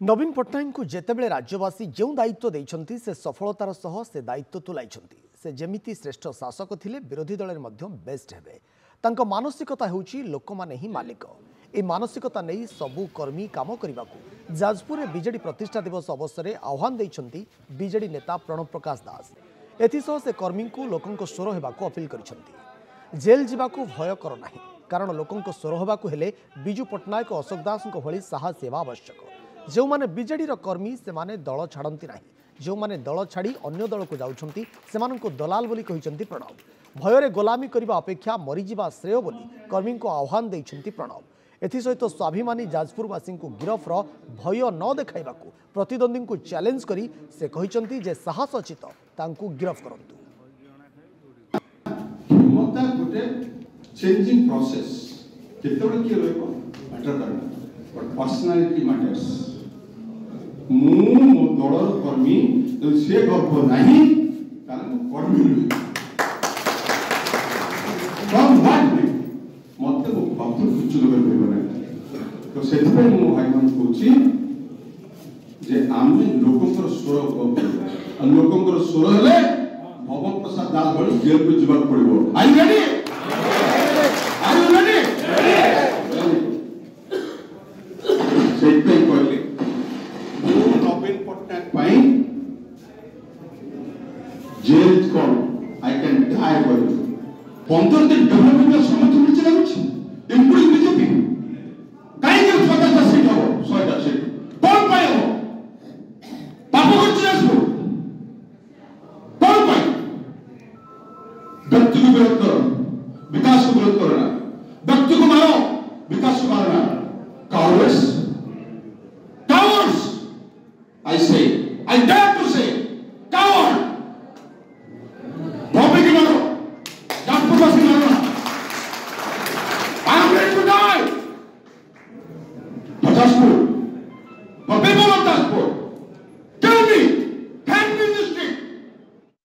नवीन पट्टनायक को जितेबले राज्यवासी जो दायित्व देइछंती से सफलतार सह से दायित्व तुलाइछंती से जेमिति श्रेष्ठ शासक थिले विरोधी दल बेस्ट हेबे तांको मानसिकता होउची लोक माने ही मालिक ए मानसिकता नहीं सबु कर्मी काम करने को जाजपुर में बीजेडी प्रतिष्ठा दिवस अवसर में आह्वान देइछंती बीजेडी नेता प्रणव प्रकाश दास एथिसह से कर्मी को लोकंक स्वर हेबाकू अपील करिछंती जेल जीवाकू भय कर नाही कारण लोकंक स्वर हेबाकू हेले बिजू पट्टनायक अशोक दास भली साहस सेवा आवश्यक जो माने बीजेडी कर्मी से माने दल छाड़ती ना जो माने दल छाड़ी अन्य दल को जाउछंती सेमानंको दलाल बोली कहिसंती प्रणव भୟରେ गोलामी करबा अपेक्षा मरीजिबा श्रेय बोली कर्मी को आह्वान देइछंती प्रणव एथिसहित स्वाभिमानी जाजपुरवासी को गिरफ्र भय न देखाइबाकू प्रतिद्वंदी को चैलेंज करी से कहिसंती जे साहस अछि तो तांकू गिरफ्त करंतु मता गुटे चेंजिंग प्रोसेस केतोड की रहबो मैटर करना बट पर्सनालिटी मैटर्स मु दलर कर्मी से गप नाही कारण कर्मी कम व्हाट में मते को बात कुछ कर परिबना तो सेति पे मु हाइमान कोची जे आमे लोकंकर स्वर को लोकंकर स्वर हेले भवन प्रसाद दास भली जेल को जीवा पड़िबो आई रेडी सेति पे कहले नवीन पट्टनायक पाई जेल कौन I can die for you 15 दिन डेवलपमेंट का समय तो मिल लाଗୁଛି इंक्लूडिंग बीजेपी काहे के 50 सीट हो 100 सीट कौन पाए हो पाप करछि आसु कौन पाए व्यक्ति को विरोध करो विकास को विरोध करो ना व्यक्ति को मारो विकास को मारना cowards I say I dare to say coward भोपी की मारो जाजपुरवासी मारो I am ready to die Jajpur Bhopi